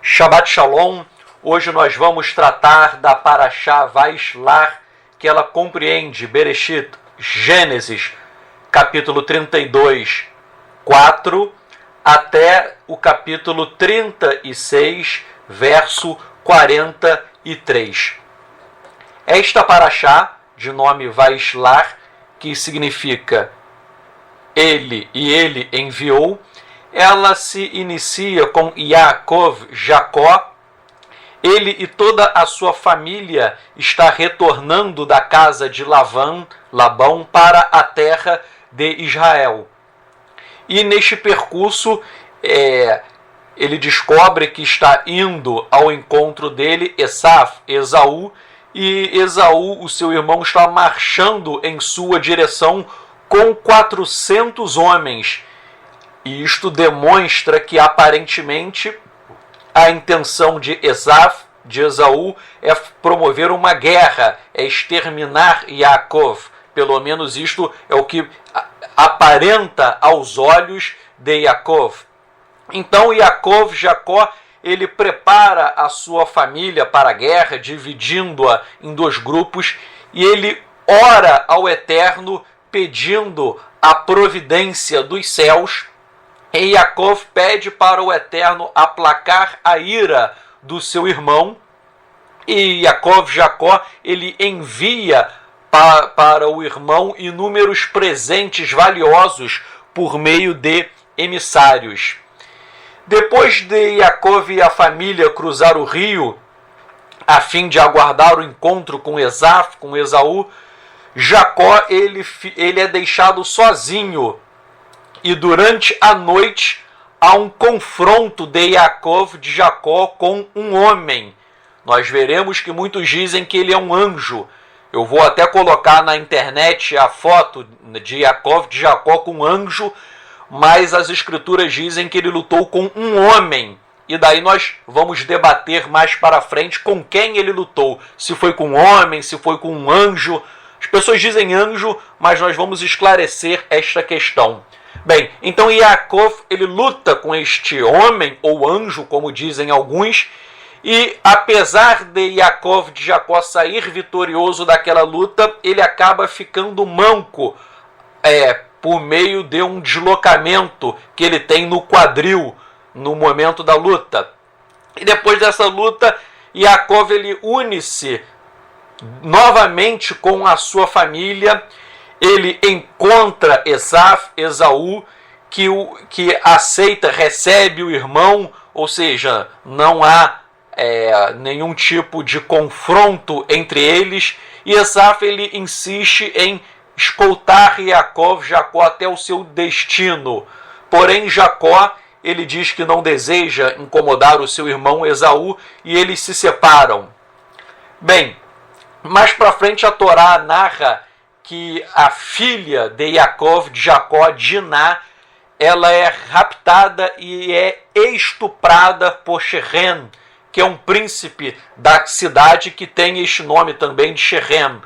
Shabbat Shalom. Hoje nós vamos tratar da Parashá Vaishlar, que ela compreende Bereshit, Gênesis, capítulo 32, 4, até o capítulo 36, verso 43. Esta Parashá, de nome Vaishlar, que significa ele e ele enviou, ela se inicia com Yaakov, Jacó. Ele e toda a sua família está retornando da casa de Labão para a terra de Israel. E neste percurso, ele descobre que está indo ao encontro dele Esaú, e Esaú, o seu irmão, está marchando em sua direção com 400 homens. E isto demonstra que aparentemente a intenção de Esaú, é promover uma guerra, é exterminar Yaakov. Pelo menos isto é o que aparenta aos olhos de Yaakov. Então Yaakov, Jacó, ele prepara a sua família para a guerra, dividindo-a em dois grupos, e ele ora ao Eterno pedindo a providência dos céus. E Yaakov pede para o Eterno aplacar a ira do seu irmão. E Yaakov, Jacó, ele envia para o irmão inúmeros presentes valiosos por meio de emissários. Depois de Yaakov e a família cruzar o rio, a fim de aguardar o encontro com Esaú, Jacó ele é deixado sozinho. E durante a noite há um confronto de Yaakov, de Jacó, com um homem. Nós veremos que muitos dizem que ele é um anjo. Eu vou até colocar na internet a foto de Yaakov, de Jacó, com um anjo, mas as escrituras dizem que ele lutou com um homem. E daí nós vamos debater mais para frente com quem ele lutou. Se foi com um homem, se foi com um anjo. As pessoas dizem anjo, mas nós vamos esclarecer esta questão. Bem, então Yaakov, ele luta com este homem, ou anjo, como dizem alguns, e apesar de Yaakov, de Jacó, sair vitorioso daquela luta, ele acaba ficando manco, por meio de um deslocamento que ele tem no quadril, no momento da luta. E depois dessa luta, Yaakov, ele une-se novamente com a sua família. Ele encontra Esaú, que aceita, recebe o irmão, ou seja, não há nenhum tipo de confronto entre eles. E Esaú, ele insiste em escoltar Jacó até o seu destino. Porém, Jacó, ele diz que não deseja incomodar o seu irmão Esaú, e eles se separam. Bem, mais para frente a Torá narra que a filha de Yaakov, de Jacó, Diná, ela é raptada e é estuprada por Shechem, que é um príncipe da cidade que tem este nome também de Shechem.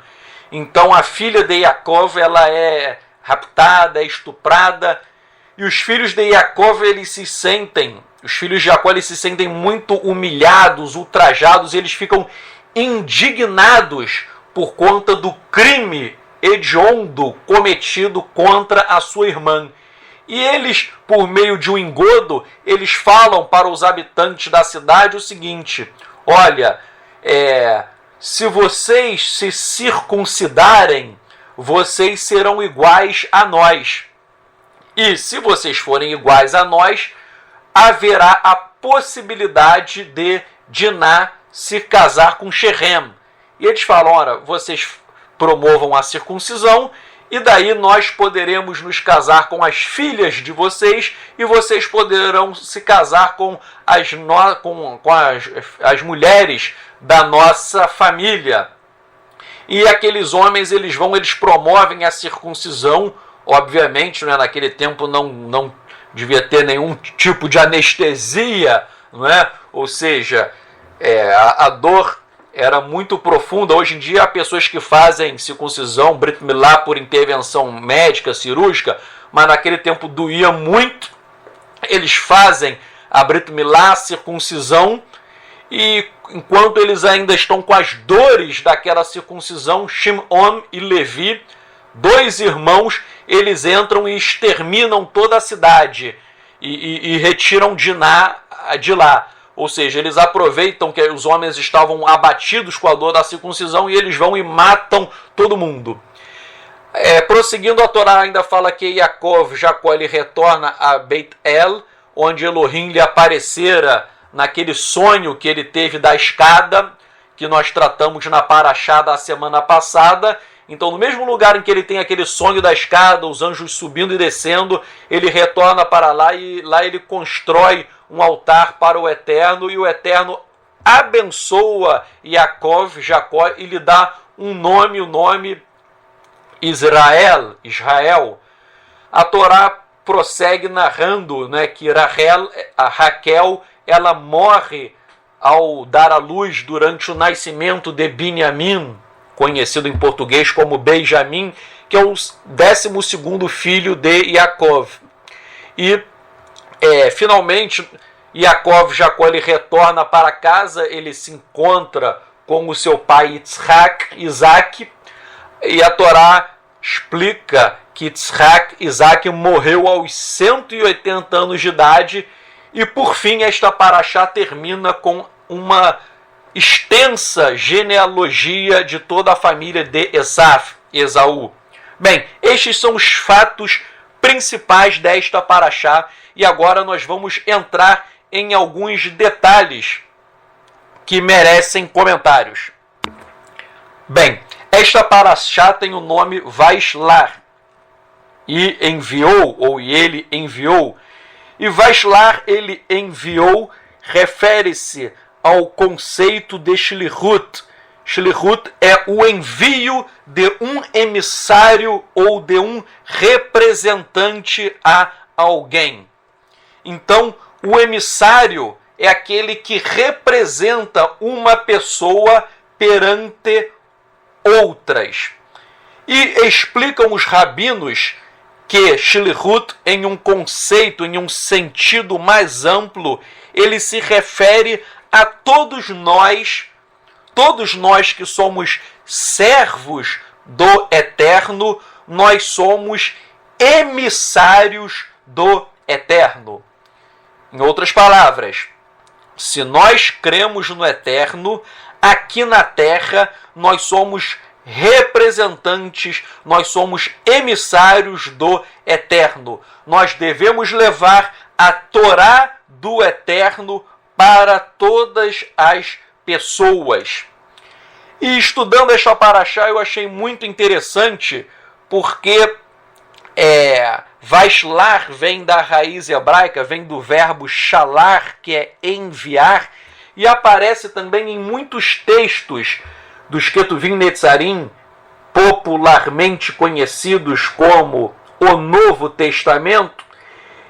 Então a filha de Yaakov, ela é raptada, é estuprada, e os filhos de Yaakov, os filhos de Jacó, eles se sentem muito humilhados, ultrajados, e eles ficam indignados por conta do crime hediondo cometido contra a sua irmã. E eles, por meio de um engodo, eles falam para os habitantes da cidade o seguinte: olha, se vocês se circuncidarem, vocês serão iguais a nós. E se vocês forem iguais a nós, haverá a possibilidade de Diná se casar com Shechem. E eles falam: ora, vocês promovam a circuncisão, e daí nós poderemos nos casar com as filhas de vocês, e vocês poderão se casar com as mulheres da nossa família. E aqueles homens, eles promovem a circuncisão. Obviamente, né, naquele tempo não devia ter nenhum tipo de anestesia, não é? Ou seja, a dor era muito profunda. Hoje em dia há pessoas que fazem circuncisão, Brit Milá, por intervenção médica, cirúrgica, mas naquele tempo doía muito. Eles fazem a Brit Milá, a circuncisão, e enquanto eles ainda estão com as dores daquela circuncisão, Shimon e Levi, dois irmãos, eles entram e exterminam toda a cidade e retiram Diná de lá. Ou seja, eles aproveitam que os homens estavam abatidos com a dor da circuncisão e eles vão e matam todo mundo. Prosseguindo, a Torá ainda fala que Jacó ele retorna a Beit El, onde Elohim lhe aparecera naquele sonho que ele teve da escada, que nós tratamos na Parashá da semana passada. Então, no mesmo lugar em que ele tem aquele sonho da escada, os anjos subindo e descendo, ele retorna para lá e lá ele constrói um altar para o Eterno, e o Eterno abençoa Jacó, e lhe dá um nome, o nome Israel. A Torá prossegue narrando, né, que Raquel, ela morre ao dar à luz durante o nascimento de Binyamin, conhecido em português como Benjamim, que é o 12º filho de Jacó. E finalmente Jacó ele retorna para casa, ele se encontra com o seu pai Isaac, e a Torá explica que Isaac morreu aos 180 anos de idade. E por fim, esta Parashá termina com uma extensa genealogia de toda a família de Esaú. Bem, estes são os fatos principais desta Parashá, e agora nós vamos entrar em alguns detalhes que merecem comentários. Bem, esta Parashá tem o nome Vaishlar, e ele enviou. E Vaishlar, ele enviou, refere-se ao conceito de Shlichut. Shlichut é o envio de um emissário ou de um representante a alguém. Então, o emissário é aquele que representa uma pessoa perante outras. E explicam os rabinos que Shlichut, em um conceito, em um sentido mais amplo, ele se refere a todos nós que somos servos do Eterno, nós somos emissários do Eterno. Em outras palavras, se nós cremos no Eterno, aqui na terra nós somos representantes, nós somos emissários do Eterno. Nós devemos levar a Torá do Eterno para todas as pessoas. E estudando esta Parashá, eu achei muito interessante, porque Vaishlar vem da raiz hebraica, vem do verbo shalar, que é enviar, e aparece também em muitos textos dos Ketuvim Netzarim, popularmente conhecidos como o Novo Testamento.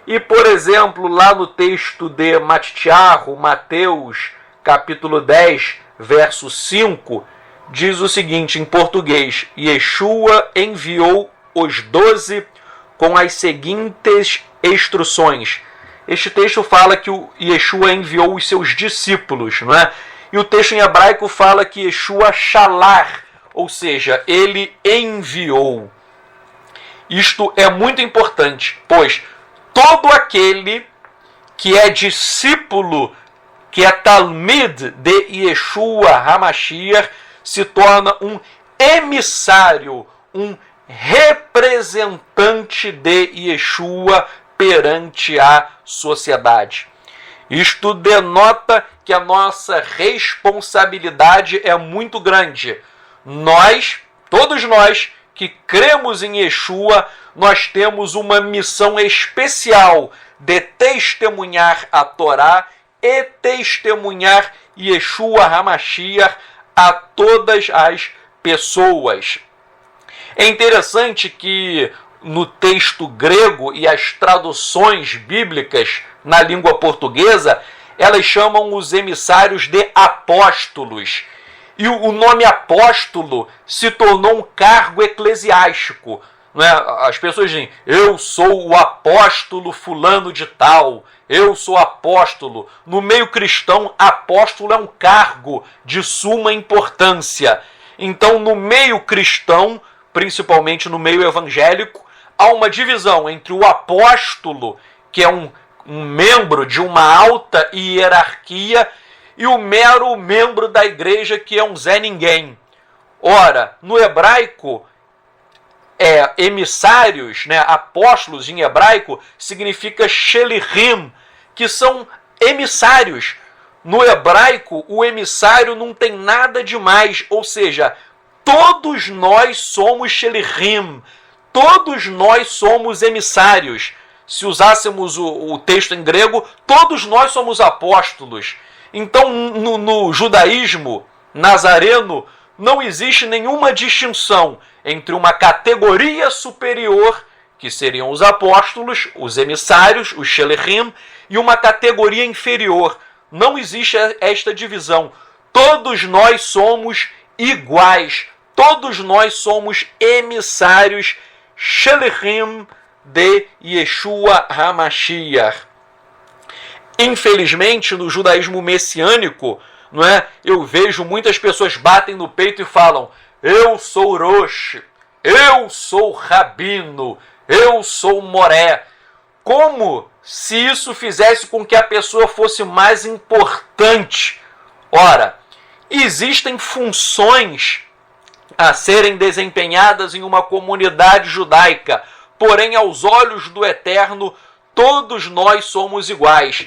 E, por exemplo, lá no texto de Matitiahu, Mateus, capítulo 10, verso 5, diz o seguinte em português: Yeshua enviou os 12 com as seguintes instruções. Este texto fala que o Yeshua enviou os seus discípulos, não é? E o texto em hebraico fala que Yeshua shalar, ou seja, ele enviou. Isto é muito importante, pois todo aquele que é discípulo, que é Talmid de Yeshua HaMashiach, se torna um emissário, um representante de Yeshua perante a sociedade. Isto denota que a nossa responsabilidade é muito grande. Todos nós que cremos em Yeshua, nós temos uma missão especial de testemunhar a Torá e testemunhar Yeshua HaMashiach a todas as pessoas. É interessante que no texto grego e as traduções bíblicas na língua portuguesa, elas chamam os emissários de apóstolos. E o nome apóstolo se tornou um cargo eclesiástico. Não é? As pessoas dizem, eu sou o apóstolo fulano de tal, eu sou apóstolo. No meio cristão, apóstolo é um cargo de suma importância. Então, no meio cristão, principalmente no meio evangélico, há uma divisão entre o apóstolo, que é um membro de uma alta hierarquia, e o mero membro da igreja, que é um Zé Ninguém. Ora, no hebraico, emissários, né, apóstolos em hebraico, significa shelichim, que são emissários. No hebraico, o emissário não tem nada demais, ou seja, todos nós somos shelichim, todos nós somos emissários. Se usássemos o texto em grego, todos nós somos apóstolos. Então, no judaísmo nazareno, não existe nenhuma distinção entre uma categoria superior, que seriam os apóstolos, os emissários, os shelichim, e uma categoria inferior. Não existe esta divisão. Todos nós somos iguais. Todos nós somos emissários, shelichim de Yeshua HaMashiach. Infelizmente, no judaísmo messiânico, não é? Eu vejo muitas pessoas batem no peito e falam: eu sou Rosh, eu sou Rabino, eu sou Moré. Como se isso fizesse com que a pessoa fosse mais importante. Ora, existem funções a serem desempenhadas em uma comunidade judaica, porém, aos olhos do Eterno, todos nós somos iguais.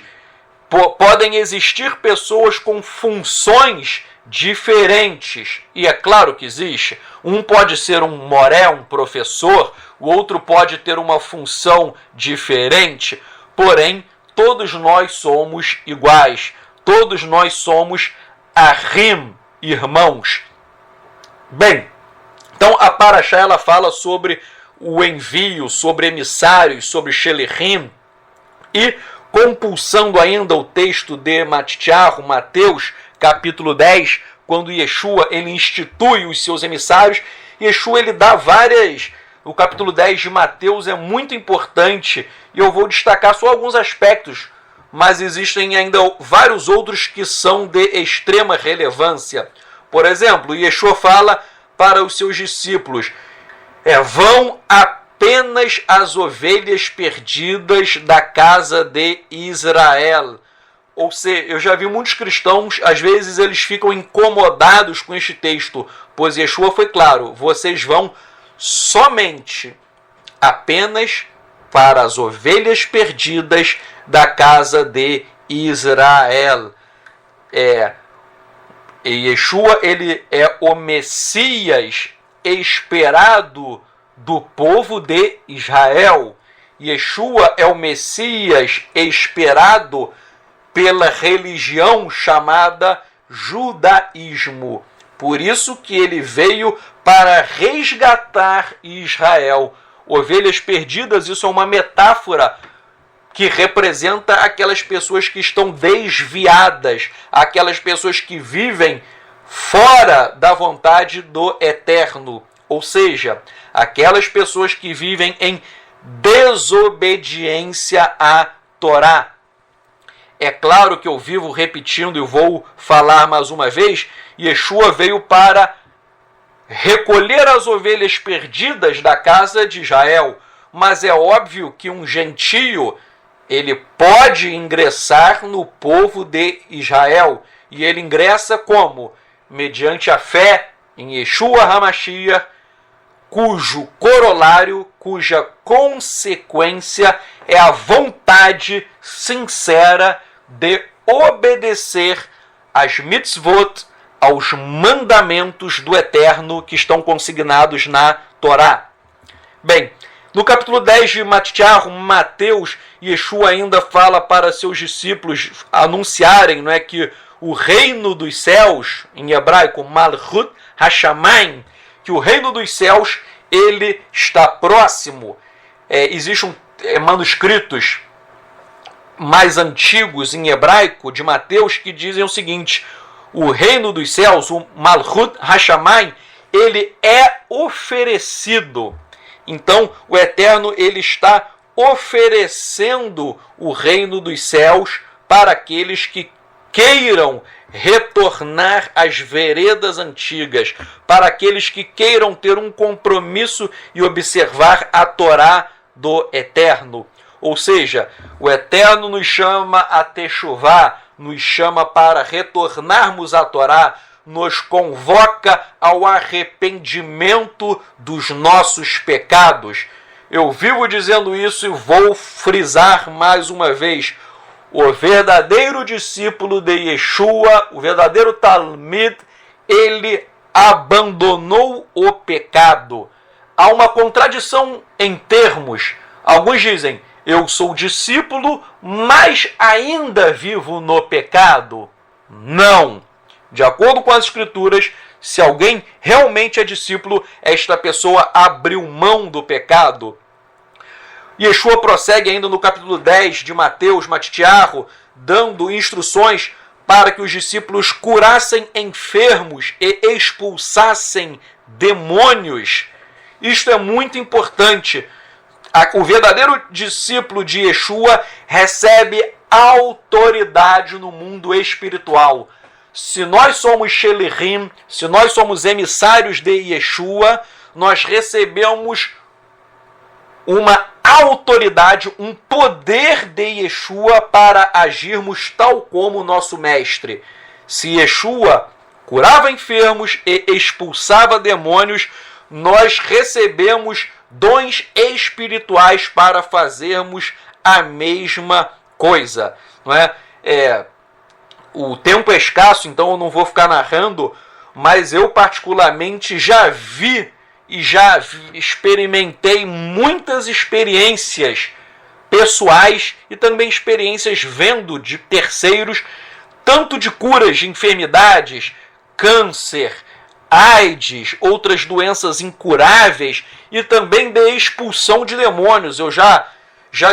Podem existir pessoas com funções diferentes, e é claro que existe. Um pode ser um moré, um professor, o outro pode ter uma função diferente, porém, todos nós somos iguais. Todos nós somos ahim, irmãos. Bem, então a Parashá ela fala sobre o envio, sobre emissários, sobre shelichim, e compulsando ainda o texto de Matitiahu, Mateus, capítulo 10, quando Yeshua ele institui os seus emissários, Yeshua ele dá várias... O capítulo 10 de Mateus é muito importante, e eu vou destacar só alguns aspectos, mas existem ainda vários outros que são de extrema relevância. Por exemplo, Yeshua fala para os seus discípulos, vão apenas as ovelhas perdidas da casa de Israel. Ou seja, eu já vi muitos cristãos, às vezes eles ficam incomodados com este texto, pois Yeshua foi claro, vocês vão somente, apenas para as ovelhas perdidas da casa de Israel. E Yeshua, ele é o Messias esperado do povo de Israel. Yeshua é o Messias esperado pela religião chamada judaísmo. Por isso que ele veio para resgatar Israel. Ovelhas perdidas, isso é uma metáfora que representa aquelas pessoas que estão desviadas, aquelas pessoas que vivem fora da vontade do Eterno. Ou seja, aquelas pessoas que vivem em desobediência à Torá. É claro que eu vivo repetindo e vou falar mais uma vez, Yeshua veio para recolher as ovelhas perdidas da casa de Israel, mas é óbvio que um gentio, ele pode ingressar no povo de Israel, e ele ingressa como? Mediante a fé em Yeshua HaMashiach, cujo corolário, cuja consequência é a vontade sincera de obedecer às mitzvot, aos mandamentos do Eterno que estão consignados na Torá. Bem, no capítulo 10 de Matitiahu, Mateus, Yeshua ainda fala para seus discípulos anunciarem, não é, que o reino dos céus, em hebraico, Malchut Hashamayim, que o reino dos céus ele está próximo. Existem manuscritos mais antigos em hebraico de Mateus que dizem o seguinte: o reino dos céus, o Malchut Hashamayim, ele é oferecido. Então, o Eterno ele está oferecendo o reino dos céus para aqueles que queiram retornar às veredas antigas, para aqueles que queiram ter um compromisso e observar a Torá do Eterno. Ou seja, o Eterno nos chama a techuvá, nos chama para retornarmos à Torá, nos convoca ao arrependimento dos nossos pecados. Eu vivo dizendo isso e vou frisar mais uma vez. O verdadeiro discípulo de Yeshua, o verdadeiro Talmid, ele abandonou o pecado. Há uma contradição em termos. Alguns dizem, eu sou discípulo, mas ainda vivo no pecado. Não. De acordo com as Escrituras, se alguém realmente é discípulo, esta pessoa abriu mão do pecado. Yeshua prossegue ainda no capítulo 10 de Mateus, Matitiarro, dando instruções para que os discípulos curassem enfermos e expulsassem demônios. Isto é muito importante. O verdadeiro discípulo de Yeshua recebe autoridade no mundo espiritual. Se nós somos Shelirim, se nós somos emissários de Yeshua, nós recebemos uma autoridade, um poder de Yeshua para agirmos tal como o nosso mestre. Se Yeshua curava enfermos e expulsava demônios, nós recebemos dons espirituais para fazermos a mesma coisa. Não é? O tempo é escasso, então eu não vou ficar narrando, mas eu particularmente já vi e já experimentei muitas experiências pessoais e também experiências vendo de terceiros, tanto de curas de enfermidades, câncer, AIDS, outras doenças incuráveis e também de expulsão de demônios. Eu já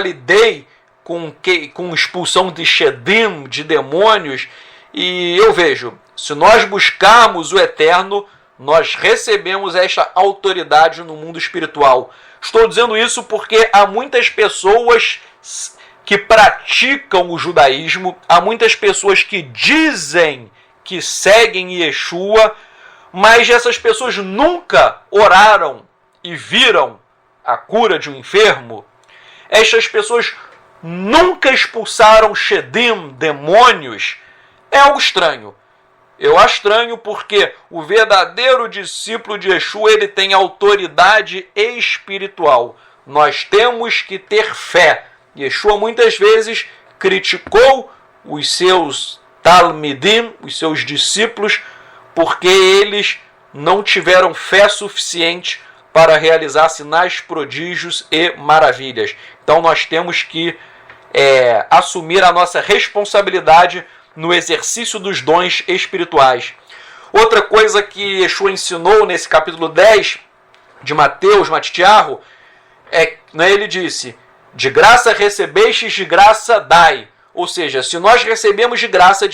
lidei com expulsão de shedim, de demônios, e eu vejo, se nós buscarmos o Eterno, nós recebemos esta autoridade no mundo espiritual. Estou dizendo isso porque há muitas pessoas que praticam o judaísmo, há muitas pessoas que dizem que seguem Yeshua, mas essas pessoas nunca oraram e viram a cura de um enfermo. Estas pessoas nunca expulsaram shedim, demônios. É algo estranho. Eu acho estranho porque o verdadeiro discípulo de Yeshua, ele tem autoridade espiritual. Nós temos que ter fé. Yeshua muitas vezes criticou os seus talmidim, os seus discípulos, porque eles não tiveram fé suficiente para realizar sinais, prodígios e maravilhas. Então nós temos que assumir a nossa responsabilidade no exercício dos dons espirituais. Outra coisa que Yeshua ensinou nesse capítulo 10 de Mateus, Matitiarro, ele disse, de graça recebestes, de graça dai. Ou seja, se nós recebemos de graça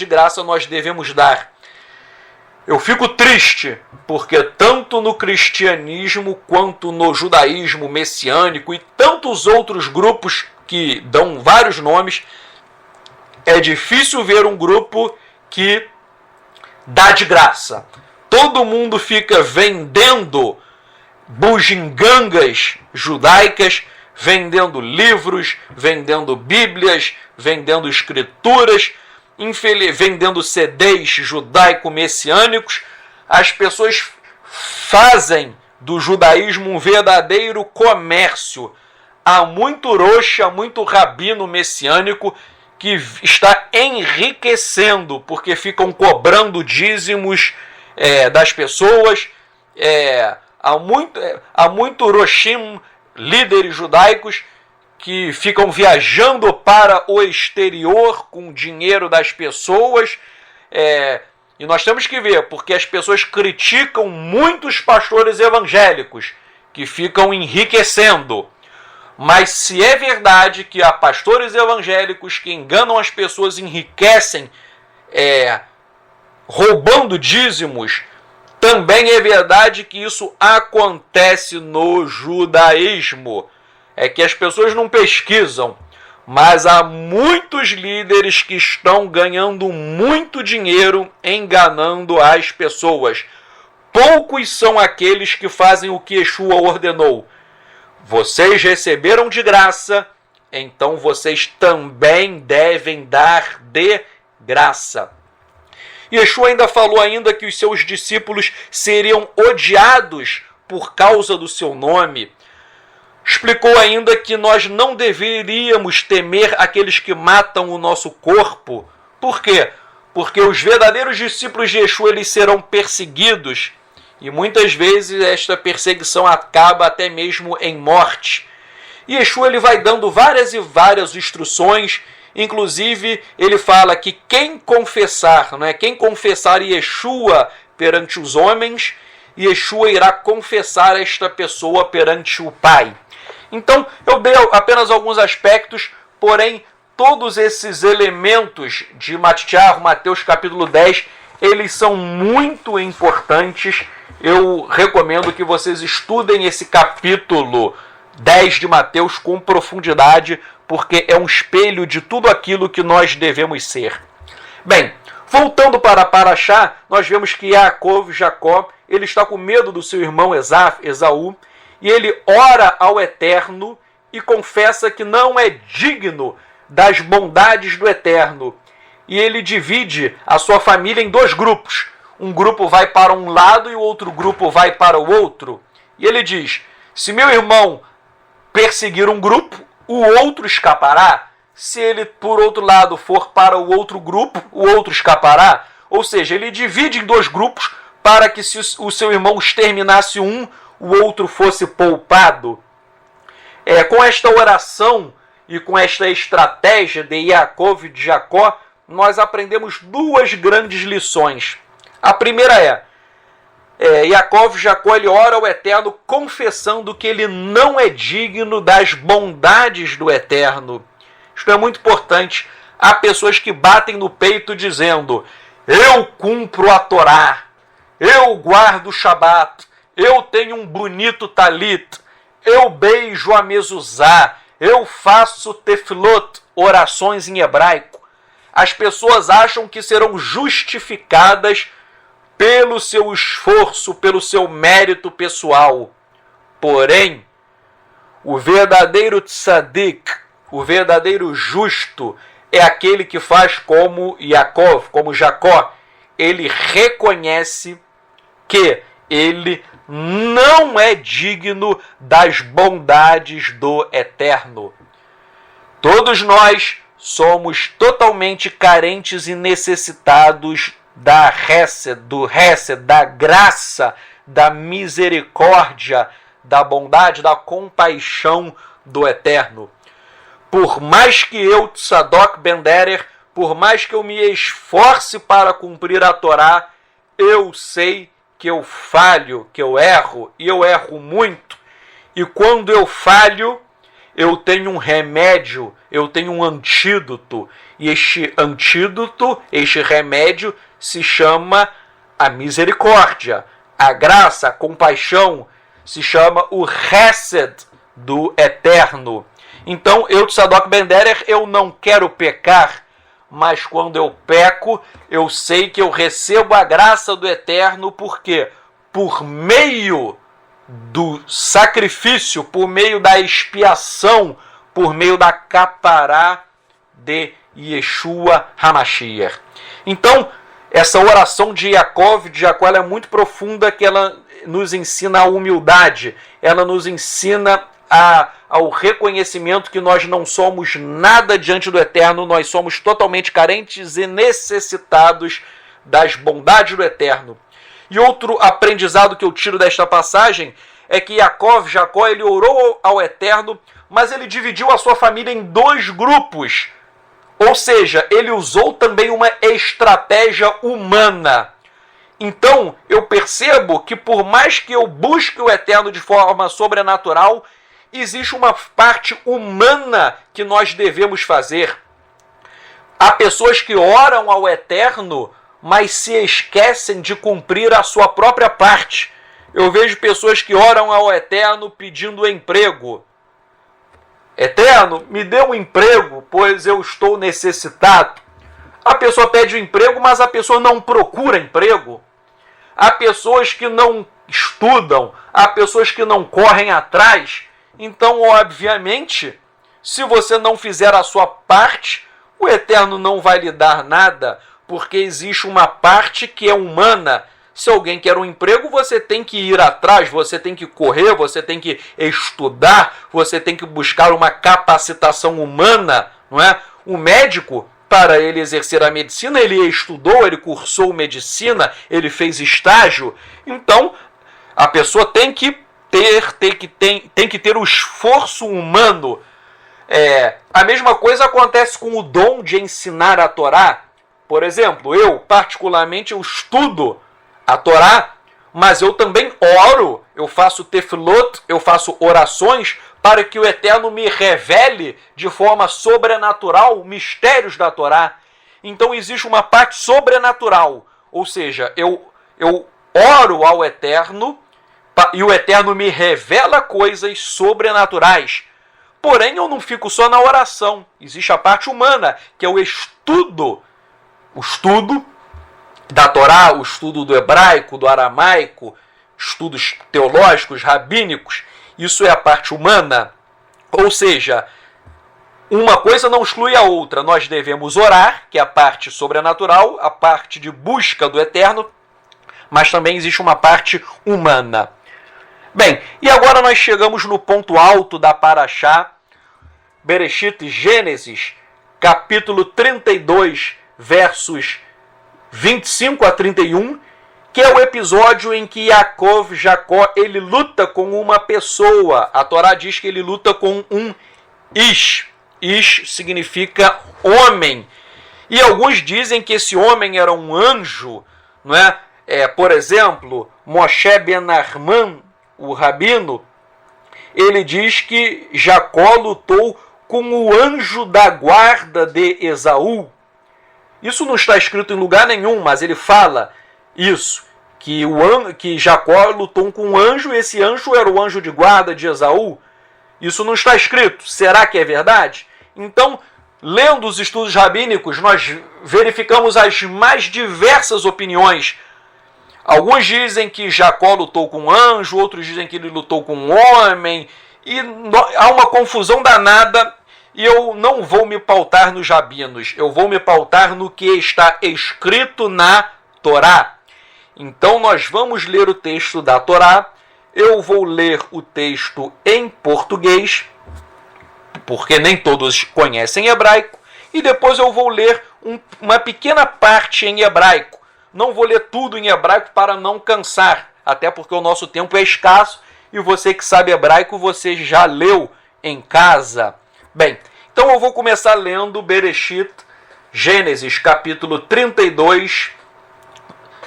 nós devemos dar. Eu fico triste, porque tanto no cristianismo quanto no judaísmo messiânico e tantos outros grupos que dão vários nomes, é difícil ver um grupo que dá de graça. Todo mundo fica vendendo bugigangas judaicas, vendendo livros, vendendo bíblias, vendendo escrituras, vendendo CDs judaico-messiânicos. As pessoas fazem do judaísmo um verdadeiro comércio. Há muito roche, há muito rabino messiânico que está enriquecendo, porque ficam cobrando dízimos das pessoas. Há muito roshim, líderes judaicos, que ficam viajando para o exterior com o dinheiro das pessoas. E nós temos que ver, porque as pessoas criticam muitos pastores evangélicos que ficam enriquecendo. Mas se é verdade que há pastores evangélicos que enganam as pessoas, enriquecem, roubando dízimos, também é verdade que isso acontece no judaísmo. é que as pessoas não pesquisam, mas há muitos líderes que estão ganhando muito dinheiro enganando as pessoas. Poucos são aqueles que fazem o que Yeshua ordenou. Vocês receberam de graça, então vocês também devem dar de graça. Yeshua ainda falou que os seus discípulos seriam odiados por causa do seu nome. Explicou ainda que nós não deveríamos temer aqueles que matam o nosso corpo. Por quê? Porque os verdadeiros discípulos de Yeshua eles serão perseguidos e muitas vezes esta perseguição acaba até mesmo em morte. E Yeshua ele vai dando várias e várias instruções, inclusive ele fala que quem confessar Yeshua perante os homens, Yeshua irá confessar esta pessoa perante o Pai. Então, eu dei apenas alguns aspectos, porém, todos esses elementos de Mateus capítulo 10, eles são muito importantes. Eu recomendo que vocês estudem esse capítulo 10 de Mateus com profundidade, porque é um espelho de tudo aquilo que nós devemos ser. Bem, voltando para a Parashá, nós vemos que Jacó, ele está com medo do seu irmão Esaú, e ele ora ao Eterno e confessa que não é digno das bondades do Eterno. E ele divide a sua família em dois grupos. Um grupo vai para um lado e o outro grupo vai para o outro. E ele diz, se meu irmão perseguir um grupo, o outro escapará. Se ele, por outro lado, for para o outro grupo, o outro escapará. Ou seja, ele divide em dois grupos para que se o seu irmão exterminasse um, o outro fosse poupado. Com esta oração e com esta estratégia de Yaakov e de Jacó, nós aprendemos duas grandes lições. A primeira Yaakov e Jacó ele ora ao Eterno confessando que ele não é digno das bondades do Eterno. Isto é muito importante. Há pessoas que batem no peito dizendo, eu cumpro a Torá, eu guardo o Shabat, eu tenho um bonito talit, eu beijo a mezuzá, eu faço tefilot, orações em hebraico. As pessoas acham que serão justificadas pelo seu esforço, pelo seu mérito pessoal. Porém, o verdadeiro tzadik, o verdadeiro justo, é aquele que faz como Yaakov, como Jacó. Ele reconhece que ele não é digno das bondades do Eterno. Todos nós somos totalmente carentes e necessitados da da graça, da misericórdia, da bondade, da compaixão do Eterno. Por mais que eu, Tzadok Ben Derer, por mais que eu me esforce para cumprir a Torá, eu sei que eu falho, que eu erro, e eu erro muito. E quando eu falho, eu tenho um remédio, eu tenho um antídoto. E este antídoto, este remédio, se chama a misericórdia, a graça, a compaixão, se chama o Hesed do Eterno. Então, eu, Tzadok Ben Derer, eu não quero pecar, mas quando eu peco, eu sei que eu recebo a graça do Eterno, porque por meio do sacrifício, por meio da expiação, por meio da capará de Yeshua HaMashiach. Então, essa oração de Yaakov, de Jacó, ela é muito profunda, que ela nos ensina a humildade, ela nos ensina ao reconhecimento que nós não somos nada diante do Eterno, nós somos totalmente carentes e necessitados das bondades do Eterno. E outro aprendizado que eu tiro desta passagem é que Jacó, ele orou ao Eterno, mas ele dividiu a sua família em dois grupos. Ou seja, ele usou também uma estratégia humana. Então, eu percebo que por mais que eu busque o Eterno de forma sobrenatural, existe uma parte humana que nós devemos fazer. Há pessoas que oram ao Eterno, mas se esquecem de cumprir a sua própria parte. Eu vejo pessoas que oram ao Eterno pedindo emprego. Eterno, me dê um emprego, pois eu estou necessitado. A pessoa pede um emprego, mas a pessoa não procura emprego. Há pessoas que não estudam, há pessoas que não correm atrás. Então, obviamente, se você não fizer a sua parte, o Eterno não vai lhe dar nada, porque existe uma parte que é humana. Se alguém quer um emprego, você tem que ir atrás, você tem que correr, você tem que estudar, você tem que buscar uma capacitação humana, não é? O médico, para ele exercer a medicina, ele estudou, ele cursou medicina, ele fez estágio. Então, a pessoa tem que ter o esforço humano. A mesma coisa acontece com o dom de ensinar a Torá. Por exemplo, eu, particularmente, eu estudo a Torá, mas eu também oro, eu faço tefilot, eu faço orações para que o Eterno me revele de forma sobrenatural mistérios da Torá. Então existe uma parte sobrenatural, ou seja, eu oro ao Eterno e o Eterno me revela coisas sobrenaturais. Porém, eu não fico só na oração. Existe a parte humana, que é o estudo da Torá, o estudo do hebraico, do aramaico, estudos teológicos, rabínicos. Isso é a parte humana. Ou seja, uma coisa não exclui a outra. Nós devemos orar, que é a parte sobrenatural, a parte de busca do Eterno, mas também existe uma parte humana. Bem, e agora nós chegamos no ponto alto da Parashá, Bereshit, Gênesis, capítulo 32, versos 25 a 31, que é o episódio em que Jacó, ele luta com uma pessoa. A Torá diz que ele luta com um Ish. Ish significa homem. E alguns dizem que esse homem era um anjo, não é? Por exemplo, Moshe ben Arman, o rabino, ele diz que Jacó lutou com o anjo da guarda de Esaú. Isso não está escrito em lugar nenhum, mas ele fala isso, que Jacó lutou com um anjo, e esse anjo era o anjo de guarda de Esaú. Isso não está escrito. Será que é verdade? Então, lendo os estudos rabínicos, nós verificamos as mais diversas opiniões. Alguns dizem que Jacó lutou com um anjo, outros dizem que ele lutou com um homem, e há uma confusão danada. E eu não vou me pautar nos rabinos, eu vou me pautar no que está escrito na Torá. Então nós vamos ler o texto da Torá, eu vou ler o texto em português, porque nem todos conhecem hebraico, e depois eu vou ler uma pequena parte em hebraico. Não vou ler tudo em hebraico para não cansar, até porque o nosso tempo é escasso, e você que sabe hebraico, você já leu em casa. Bem, então eu vou começar lendo Bereshit, Gênesis, capítulo 32.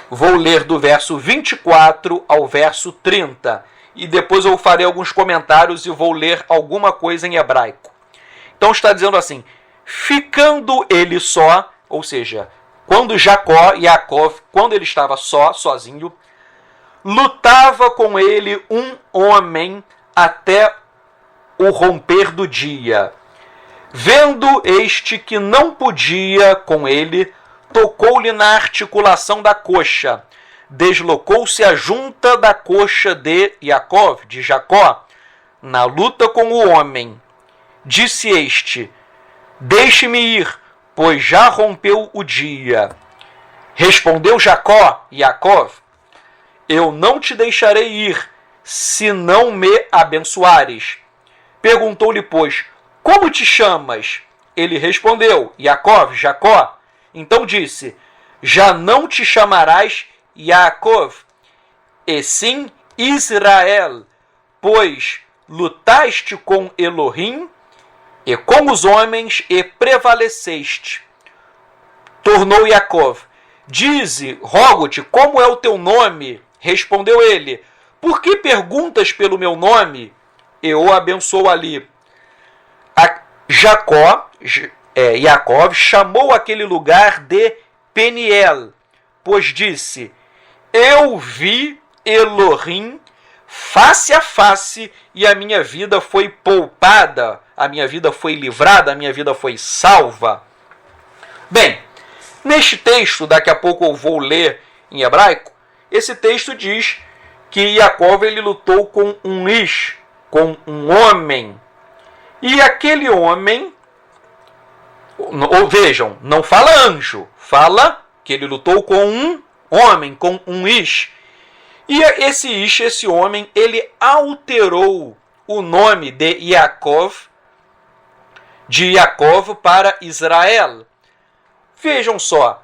Vou ler do verso 24 ao verso 30. E depois eu farei alguns comentários e vou ler alguma coisa em hebraico. Então está dizendo assim: ficando ele só, ou seja, quando Jacó, quando ele estava sozinho, lutava com ele um homem até o romper do dia. Vendo este que não podia com ele, tocou-lhe na articulação da coxa. Deslocou-se a junta da coxa de Jacó, na luta com o homem. Disse este: deixe-me ir, pois já rompeu o dia. Respondeu Jacó, eu não te deixarei ir, se não me abençoares. Perguntou-lhe, pois, como te chamas? Ele respondeu, Jacó. Então disse, já não te chamarás Yaakov, e sim Israel, pois lutaste com Elohim e com os homens e prevaleceste. Tornou Yaakov, dize, rogo-te, como é o teu nome? Respondeu ele, por que perguntas pelo meu nome? E o abençoou ali. Yaakov chamou aquele lugar de Peniel, pois disse, eu vi Elohim face a face e a minha vida foi poupada, a minha vida foi livrada, a minha vida foi salva. Bem, neste texto, daqui a pouco eu vou ler em hebraico, esse texto diz que Jacó ele lutou com um ish, com um homem. E aquele homem, vejam, não fala anjo, fala que ele lutou com um homem, com um ish. E esse ish, esse homem, ele alterou o nome de Jacó para Israel. Vejam só,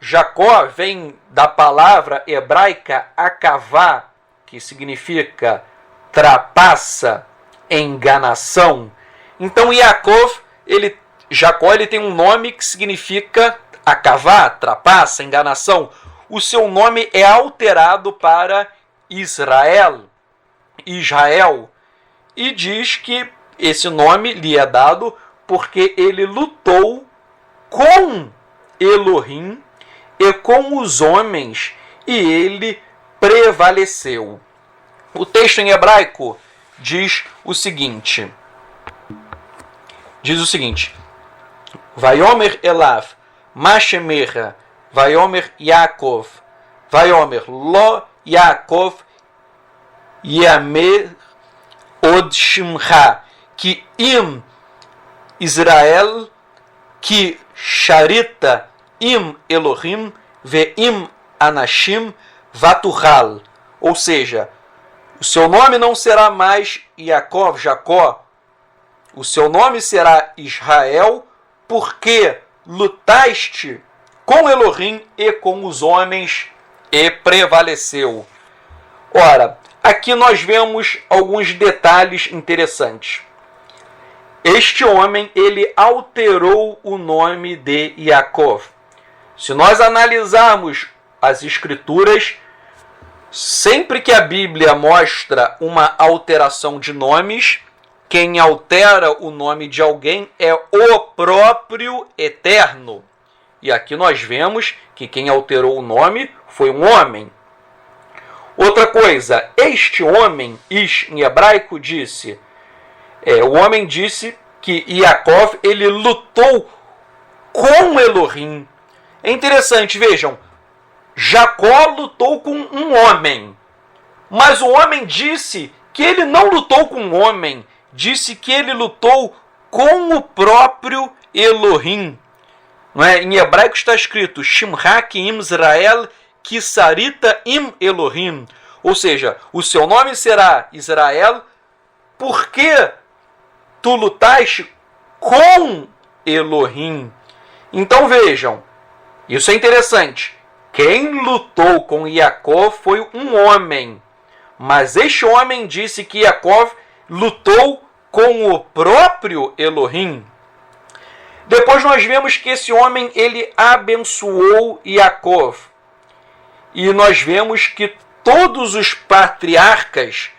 Jacó vem da palavra hebraica akavá, que significa trapaça, enganação. Então Jacó ele tem um nome que significa akavá, trapaça, enganação. O seu nome é alterado para Israel, e diz que esse nome lhe é dado porque ele lutou com Elohim e com os homens, e ele prevaleceu. O texto em hebraico diz o seguinte: Vayomer Elav, Mashemecha, Vayomer Yaakov, Vayomer Lo Yaakov, Yamer Od Shimcha, Ki Im Israel, Ki Sharita Im Elohim, Ve'im Anashim Vatuhal. Ou seja, o seu nome não será mais Jacó, o seu nome será Israel, porque lutaste com Elohim e com os homens e prevaleceu. Ora, aqui nós vemos alguns detalhes interessantes. Este homem, ele alterou o nome de Jacó. Se nós analisarmos as escrituras, sempre que a Bíblia mostra uma alteração de nomes, quem altera o nome de alguém é o próprio Eterno. E aqui nós vemos que quem alterou o nome foi um homem. Outra coisa, este homem, ish em hebraico, disse, o homem disse que Jacó ele lutou com Elohim. É interessante, vejam, Jacó lutou com um homem, mas o homem disse que ele não lutou com um homem, disse que ele lutou com o próprio Elohim. Não é? Em hebraico está escrito Shimcha ki im Israel ki sarita im Elohim. Ou seja, o seu nome será Israel porque tu lutaste com Elohim. Então vejam, isso é interessante. Quem lutou com Jacó foi um homem, mas este homem disse que Jacó lutou com o próprio Elohim. Depois nós vemos que esse homem ele abençoou Jacó. E nós vemos que todos os patriarcas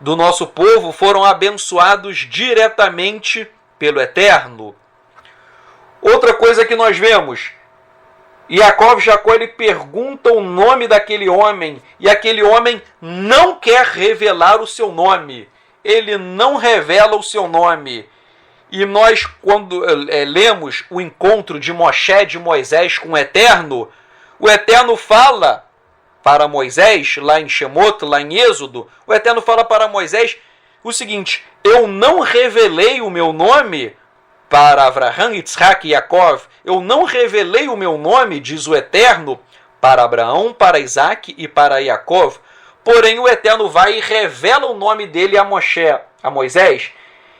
do nosso povo foram abençoados diretamente pelo Eterno. Outra coisa que nós vemos, Jacó ele pergunta o nome daquele homem, e aquele homem não quer revelar o seu nome. Ele não revela o seu nome. E nós, quando lemos o encontro de Moisés com o Eterno fala para Moisés, lá em Shemot, lá em Êxodo, o Eterno fala para Moisés o seguinte: eu não revelei o meu nome para Abraham, Yitzhak e Jacó, eu não revelei o meu nome, diz o Eterno, para Abraão, para Isaac e para Jacó. Porém, o Eterno vai e revela o nome dele a Moisés.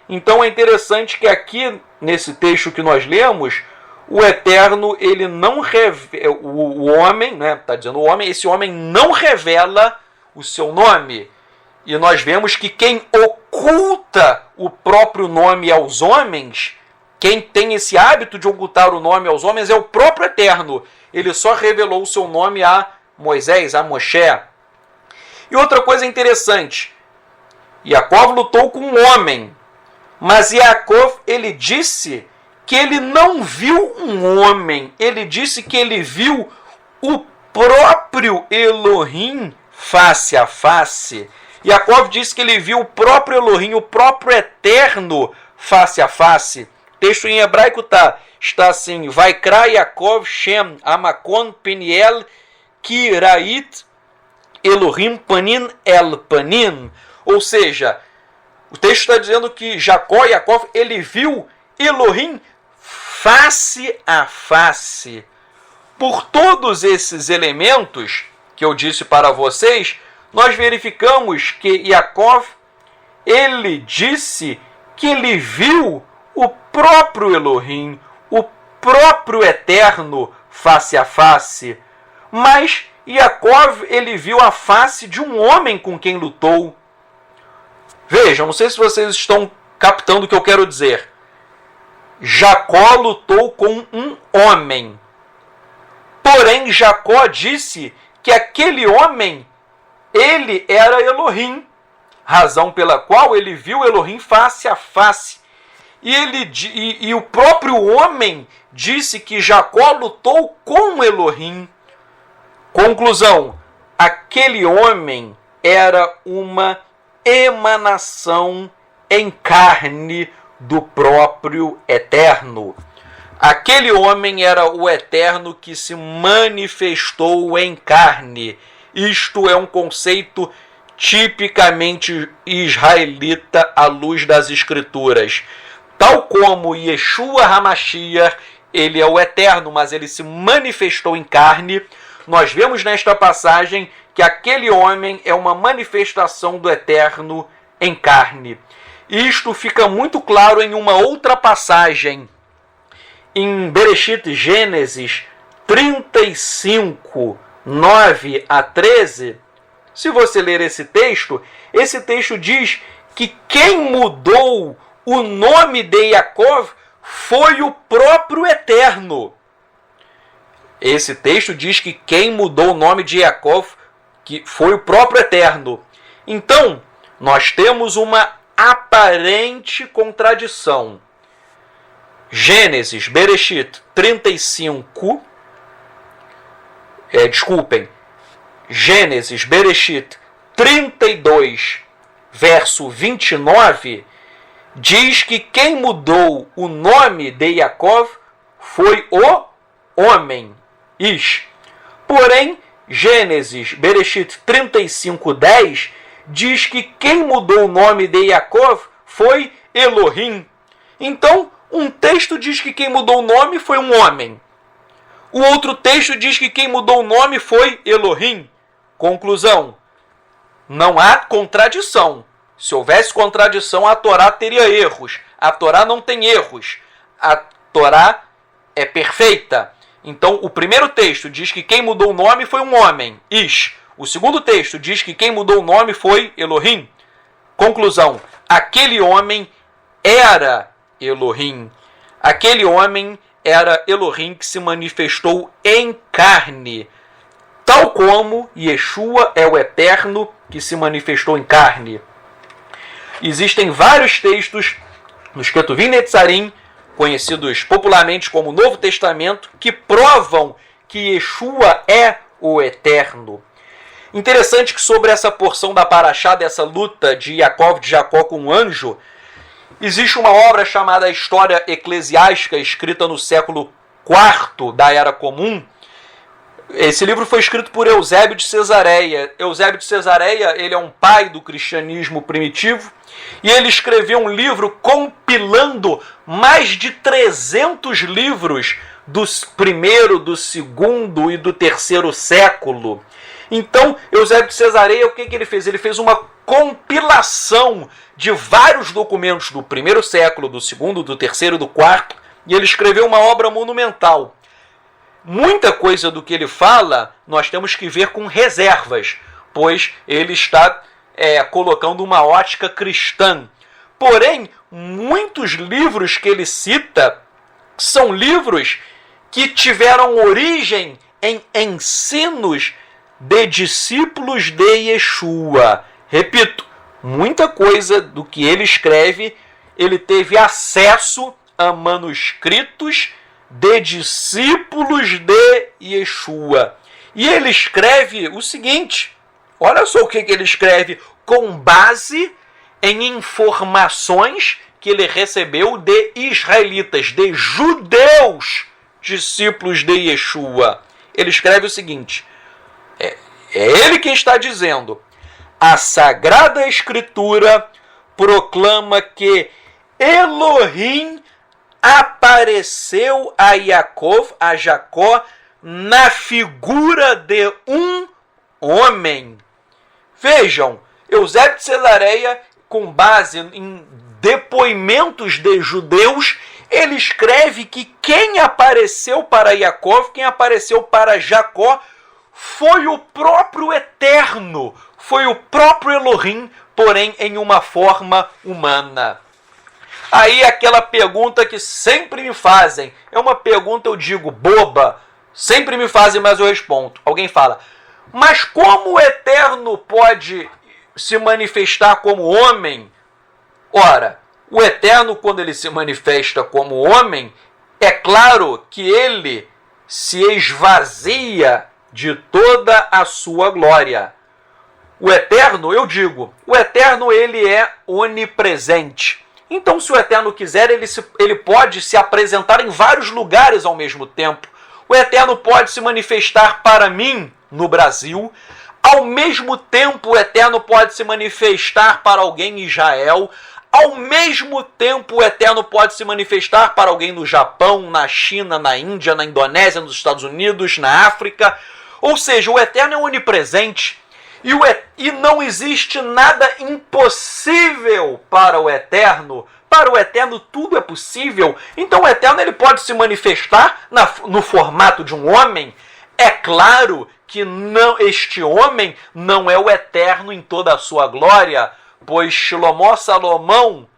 Então é interessante que aqui, nesse texto que nós lemos, o Eterno, ele não revela, o homem, né, está dizendo o homem, esse homem não revela o seu nome. E nós vemos que quem oculta o próprio nome aos homens, quem tem esse hábito de ocultar o nome aos homens é o próprio Eterno. Ele só revelou o seu nome a Moisés, a Moshe. E outra coisa interessante, Jacó lutou com um homem, mas Jacó, ele disse que ele não viu um homem, ele disse que ele viu o próprio Elohim face a face. Yaakov disse que ele viu o próprio Elohim, o próprio Eterno, face a face. O texto em hebraico está assim: Vaikra Yaakov Shem Amakon Peniel Kirait Elohim Panin El Panin. Ou seja, o texto está dizendo que Yaakov, ele viu Elohim face a face. Por todos esses elementos que eu disse para vocês, nós verificamos que Yaakov, ele disse que ele viu o próprio Elohim, o próprio Eterno face a face. Mas Yaakov, ele viu a face de um homem com quem lutou. Vejam, não sei se vocês estão captando o que eu quero dizer. Jacó lutou com um homem. Porém, Jacó disse que aquele homem, ele era Elohim, razão pela qual ele viu Elohim face a face. E o próprio homem disse que Jacó lutou com Elohim. Conclusão: aquele homem era uma emanação em carne do próprio Eterno. Aquele homem era o Eterno que se manifestou em carne. Isto é um conceito tipicamente israelita à luz das Escrituras. Tal como Yeshua HaMashiach, ele é o Eterno, mas ele se manifestou em carne. Nós vemos nesta passagem que aquele homem é uma manifestação do Eterno em carne. Isto fica muito claro em uma outra passagem, em Bereshit, Gênesis 35, 9 a 13. Se você ler esse texto diz que quem mudou o nome de Yaakov foi o próprio Eterno. Esse texto diz que quem mudou o nome de Yaakov que foi o próprio Eterno. Então, nós temos uma aparente contradição. Gênesis, Bereshit 35, Gênesis, Bereshit 32, verso 29, diz que quem mudou o nome de Yaakov foi o homem, Ish. Porém, Gênesis, Bereshit 35, 10, diz que quem mudou o nome de Yaakov foi Elohim. Então, um texto diz que quem mudou o nome foi um homem. O outro texto diz que quem mudou o nome foi Elohim. Conclusão: não há contradição. Se houvesse contradição, a Torá teria erros. A Torá não tem erros. A Torá é perfeita. Então, o primeiro texto diz que quem mudou o nome foi um homem, Ish. O segundo texto diz que quem mudou o nome foi Elohim. Conclusão: aquele homem era Elohim. Aquele homem era Elohim que se manifestou em carne, tal como Yeshua é o Eterno que se manifestou em carne. Existem vários textos nos Ketuvim Netzarim, conhecidos popularmente como Novo Testamento, que provam que Yeshua é o Eterno. Interessante que sobre essa porção da Parashá, dessa luta de Jacó com um anjo, existe uma obra chamada História Eclesiástica, escrita no século IV da Era Comum. Esse livro foi escrito por Eusébio de Cesareia. Eusébio de Cesareia, ele é um pai do cristianismo primitivo, e ele escreveu um livro compilando mais de 300 livros do primeiro, do segundo e do terceiro século. Então, Eusébio de Cesareia, o que ele fez? Ele fez uma compilação de vários documentos do primeiro século, do segundo, do terceiro e do quarto, e ele escreveu uma obra monumental. Muita coisa do que ele fala, nós temos que ver com reservas, pois ele está colocando uma ótica cristã. Porém, muitos livros que ele cita são livros que tiveram origem em ensinos de discípulos de Yeshua. Repito, muita coisa do que ele escreve, ele teve acesso a manuscritos de discípulos de Yeshua. E ele escreve o seguinte: olha só o que ele escreve, com base em informações que ele recebeu de israelitas, de judeus, discípulos de Yeshua. Ele escreve o seguinte, é ele quem está dizendo, a Sagrada Escritura proclama que Elohim apareceu a Yaakov, a Jacó, na figura de um homem. Vejam, Eusébio de Cesareia, com base em depoimentos de judeus, ele escreve que quem apareceu para Yaakov, quem apareceu para Jacó, foi o próprio Eterno, foi o próprio Elohim, porém em uma forma humana. Aí aquela pergunta que sempre me fazem, é uma pergunta, eu digo, boba, sempre me fazem, mas eu respondo. Alguém fala, mas como o Eterno pode se manifestar como homem? Ora, o Eterno, quando ele se manifesta como homem, é claro que ele se esvazia de toda a sua glória. O Eterno, eu digo, o Eterno ele é onipresente. Então, se o Eterno quiser, ele pode se apresentar em vários lugares ao mesmo tempo. O Eterno pode se manifestar para mim no Brasil. Ao mesmo tempo, o Eterno pode se manifestar para alguém em Israel. Ao mesmo tempo, o Eterno pode se manifestar para alguém no Japão, na China, na Índia, na Indonésia, nos Estados Unidos, na África. Ou seja, o Eterno é onipresente. E não existe nada impossível para o Eterno. Para o Eterno tudo é possível. Então o Eterno ele pode se manifestar no formato de um homem. É claro que este homem não é o Eterno em toda a sua glória, pois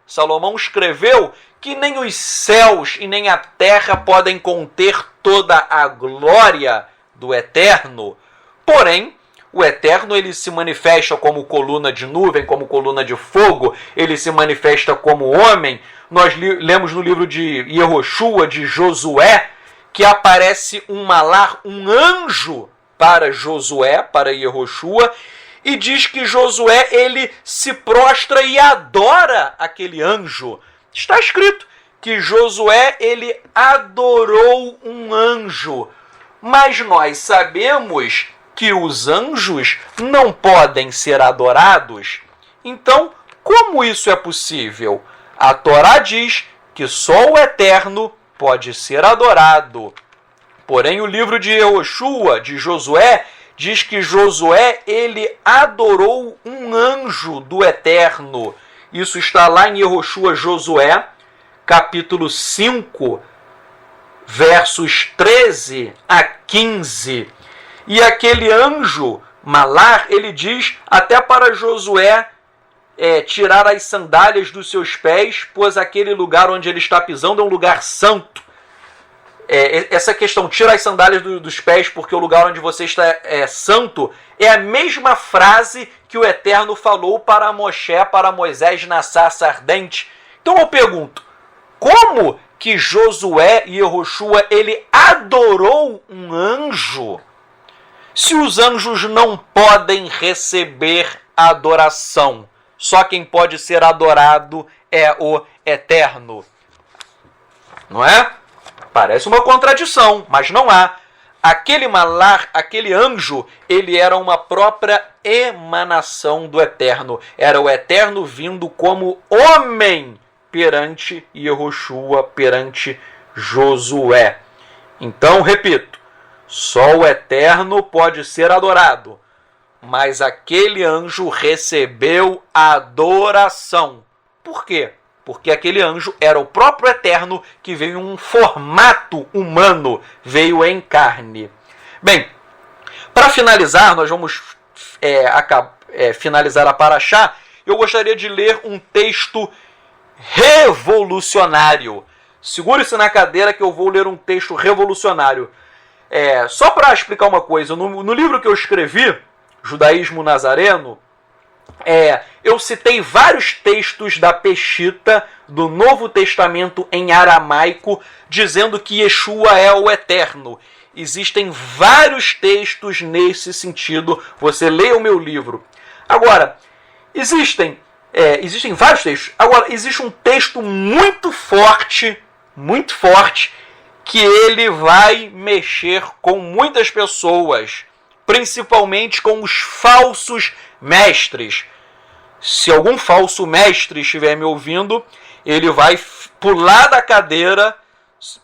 Salomão escreveu que nem os céus e nem a terra podem conter toda a glória do Eterno. Porém, o Eterno ele se manifesta como coluna de nuvem, como coluna de fogo, ele se manifesta como homem. Nós lemos no livro de Yehoshua, de Josué, que aparece um malar, um anjo para Josué, para Yehoshua, e diz que Josué ele se prostra e adora aquele anjo. Está escrito que Josué ele adorou um anjo, mas nós sabemos que os anjos não podem ser adorados. Então, como isso é possível? A Torá diz que só o Eterno pode ser adorado. Porém, o livro de Yehoshua, de Josué, diz que Josué ele adorou um anjo do Eterno. Isso está lá em Yehoshua Josué, capítulo 5, versos 13 a 15. E aquele anjo, Malar, ele diz até para Josué tirar as sandálias dos seus pés, pois aquele lugar onde ele está pisando é um lugar santo. Essa questão, tira as sandálias dos pés porque o lugar onde você está é santo, é a mesma frase que o Eterno falou para Moshe, para Moisés na sarça ardente. Então eu pergunto, como que Josué e Yehoshua, ele adorou um anjo? Se os anjos não podem receber adoração, só quem pode ser adorado é o Eterno. Não é? Parece uma contradição, mas não há. Aquele malar, aquele anjo, ele era uma própria emanação do Eterno. Era o Eterno vindo como homem perante Yehoshua, perante Josué. Então, repito, só o Eterno pode ser adorado, mas aquele anjo recebeu adoração. Por quê? Porque aquele anjo era o próprio Eterno que veio em um formato humano, veio em carne. Bem, para finalizar, nós vamos finalizar a Parashá. Eu gostaria de ler um texto revolucionário. Segure-se na cadeira que eu vou ler um texto revolucionário. Só para explicar uma coisa, no livro que eu escrevi, Judaísmo Nazareno, eu citei vários textos da Peshita, do Novo Testamento em aramaico, dizendo que Yeshua é o Eterno. existem vários textos nesse sentido. Você leia o meu livro. Agora, existem vários textos. Agora, existe um texto muito forte, que ele vai mexer com muitas pessoas, principalmente com os falsos mestres. Se algum falso mestre estiver me ouvindo, ele vai pular da cadeira.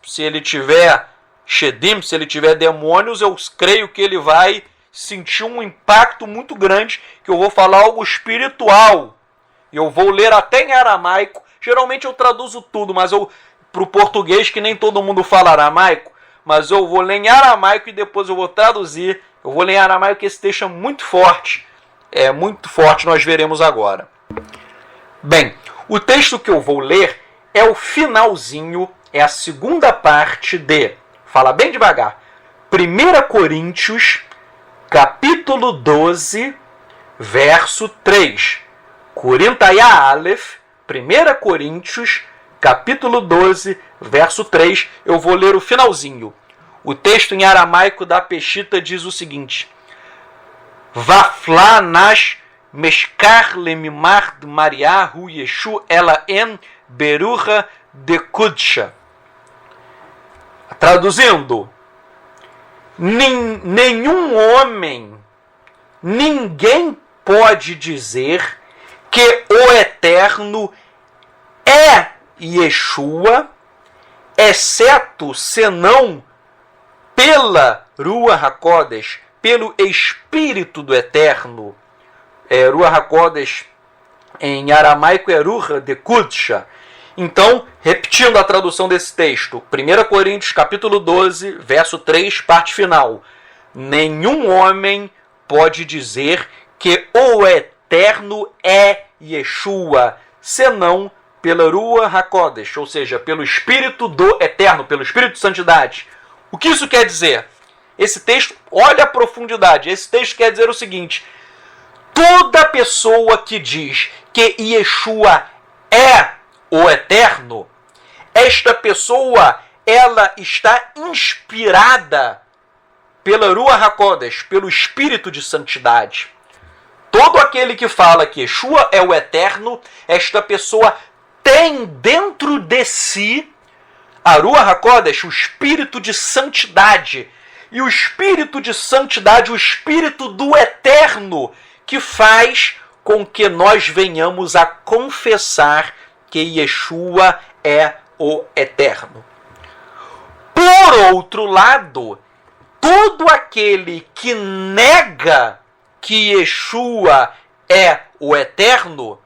Se ele tiver Shedim, se ele tiver demônios, eu creio que ele vai sentir um impacto muito grande, que eu vou falar algo espiritual. Eu vou ler até em aramaico. Geralmente eu traduzo tudo, mas para o português, que nem todo mundo fala aramaico, mas eu vou ler em aramaico e depois eu vou traduzir. Eu vou ler em aramaico, que esse texto é muito forte. É muito forte, nós veremos agora. Bem, o texto que eu vou ler é o finalzinho, é a segunda parte de, fala bem devagar, 1 Coríntios, capítulo 12, verso 3. Corintaya Aleph, 1 Coríntios, capítulo 12, verso 3. Eu vou ler o finalzinho. O texto em aramaico da Peshita diz o seguinte: Vafla nash meshkar lemimar Maria hu Yeshu ela en beruha de kudsha. Traduzindo, nenhum homem, ninguém pode dizer que o Eterno é Yeshua, exceto senão pela Ruach HaKodesh, pelo Espírito do Eterno. Ruach HaKodesh em aramaico é Ruach de Kudsha. Então, repetindo a tradução desse texto, 1 Coríntios capítulo 12, verso 3, parte final. Nenhum homem pode dizer que o Eterno é Yeshua, senão pela Ruach HaKodesh, ou seja, pelo Espírito do Eterno, pelo Espírito de Santidade. O que isso quer dizer? Esse texto, olha a profundidade, esse texto quer dizer o seguinte: toda pessoa que diz que Yeshua é o Eterno, esta pessoa, ela está inspirada pela Ruach HaKodesh, pelo Espírito de Santidade. Todo aquele que fala que Yeshua é o Eterno, esta pessoa tem dentro de si a Ruach HaKodesh, o Espírito de Santidade. E o Espírito de Santidade, o Espírito do Eterno, que faz com que nós venhamos a confessar que Yeshua é o Eterno. Por outro lado, todo aquele que nega que Yeshua é o Eterno,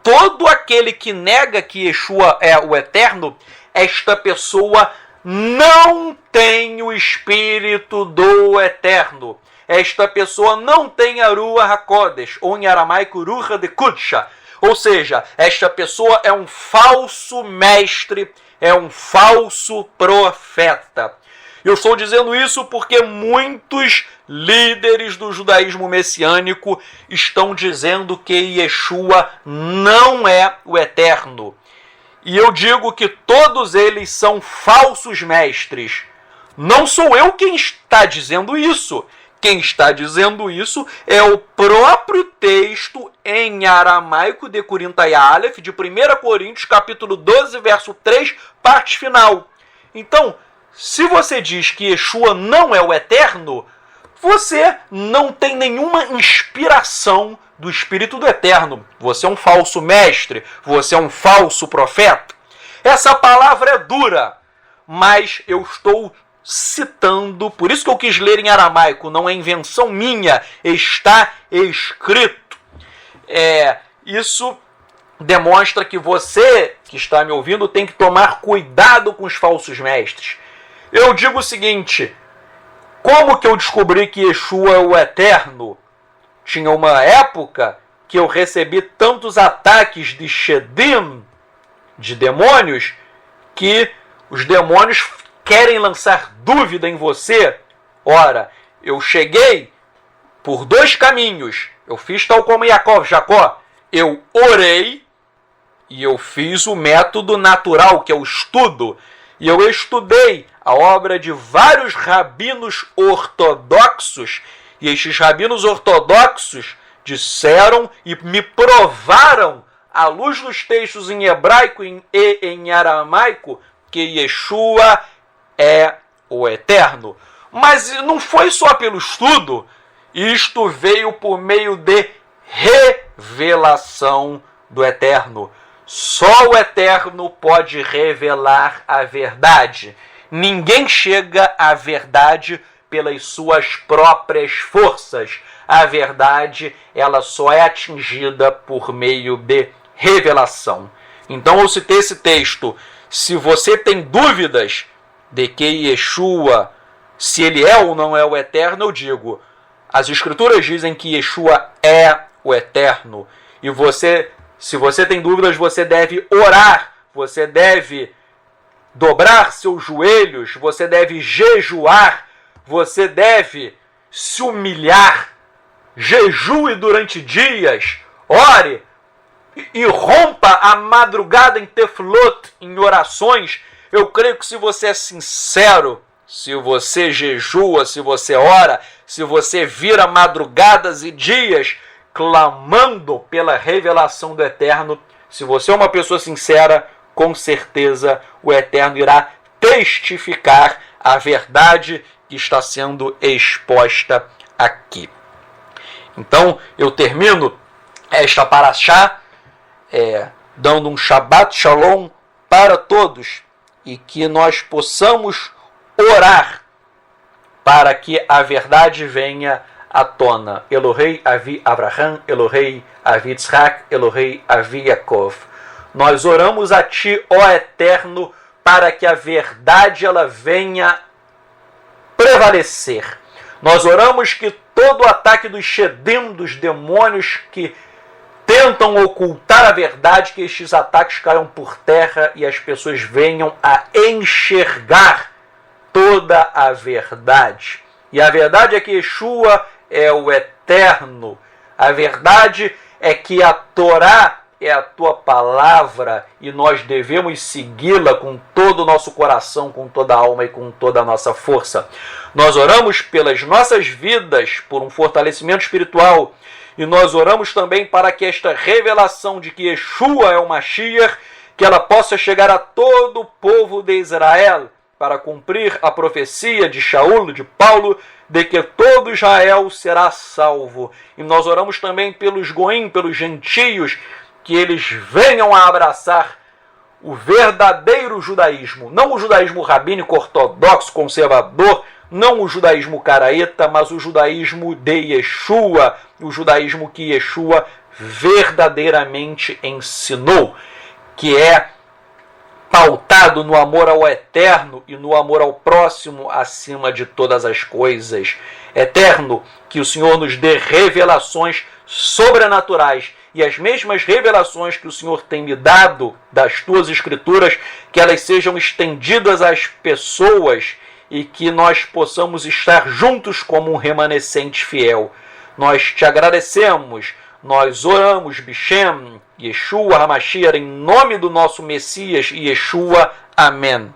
todo aquele que nega que Yeshua é o Eterno, esta pessoa não tem o Espírito do Eterno. Esta pessoa não tem a Ruach HaKodesh, ou em aramaico Ruach de Kudsha. Ou seja, esta pessoa é um falso mestre, é um falso profeta. Eu estou dizendo isso porque muitos líderes do judaísmo messiânico estão dizendo que Yeshua não é o Eterno. E eu digo que todos eles são falsos mestres. Não sou eu quem está dizendo isso. Quem está dizendo isso é o próprio texto em aramaico de Corintaya Aleph, de 1 Coríntios, capítulo 12, verso 3, parte final. Então, se você diz que Yeshua não é o Eterno, você não tem nenhuma inspiração do Espírito do Eterno. Você é um falso mestre, você é um falso profeta. Essa palavra é dura, mas eu estou citando, por isso que eu quis ler em aramaico, não é invenção minha, está escrito. Isso demonstra que você, que está me ouvindo, tem que tomar cuidado com os falsos mestres. Eu digo o seguinte: como que eu descobri que Yeshua é o Eterno? Tinha uma época que eu recebi tantos ataques de Shedim, de demônios, que os demônios querem lançar dúvida em você. Ora, eu cheguei por dois caminhos. Eu fiz tal como Jacó. Eu orei e eu fiz o método natural, que é o estudo. e eu estudei a obra de vários rabinos ortodoxos, e estes rabinos ortodoxos disseram e me provaram, à luz dos textos em hebraico e em aramaico, que Yeshua é o Eterno. Mas não foi só pelo estudo, isto veio por meio de revelação do Eterno. Só o Eterno pode revelar a verdade. Ninguém chega à verdade pelas suas próprias forças. A verdade, ela só é atingida por meio de revelação. Então eu citei esse texto. Se você tem dúvidas de que Yeshua, se ele é ou não é o Eterno, eu digo, as Escrituras dizem que Yeshua é o Eterno. E se você tem dúvidas, você deve orar, você deve dobrar seus joelhos, você deve jejuar, você deve se humilhar, jejue durante dias, ore e rompa a madrugada em tefilot, em orações. Eu creio que se você é sincero, se você jejua, se você ora, se você vira madrugadas e dias clamando pela revelação do Eterno, se você é uma pessoa sincera, com certeza o Eterno irá testificar a verdade que está sendo exposta aqui. Então, eu termino esta paraxá dando um Shabbat Shalom para todos e que nós possamos orar para que a verdade venha à tona. Elohei Avi Abraham, Elohei Avi Yitzhak, Elohei Avi Yaakov. Nós oramos a Ti, ó Eterno, para que a verdade ela venha prevalecer. Nós oramos que todo o ataque dos Shedim, dos demônios que tentam ocultar a verdade, que estes ataques caiam por terra e as pessoas venham a enxergar toda a verdade. E a verdade é que Yeshua é o Eterno. A verdade é que a Torá é a tua palavra e nós devemos segui-la com todo o nosso coração, com toda a alma e com toda a nossa força. Nós oramos pelas nossas vidas, por um fortalecimento espiritual, e nós oramos também para que esta revelação de que Yeshua é o Mashiach, que ela possa chegar a todo o povo de Israel, para cumprir a profecia de Shaul, de Paulo, de que todo Israel será salvo. E nós oramos também pelos goim, pelos gentios, que eles venham a abraçar o verdadeiro judaísmo, não o judaísmo rabínico, ortodoxo, conservador, não o judaísmo caraíta, mas o judaísmo de Yeshua, o judaísmo que Yeshua verdadeiramente ensinou, que é pautado no amor ao Eterno e no amor ao próximo acima de todas as coisas. Eterno, que o Senhor nos dê revelações sobrenaturais e as mesmas revelações que o Senhor tem me dado das tuas escrituras, que elas sejam estendidas às pessoas e que nós possamos estar juntos como um remanescente fiel. Nós te agradecemos, nós oramos, Bishem, Yeshua HaMashiach, em nome do nosso Messias, Yeshua, amém.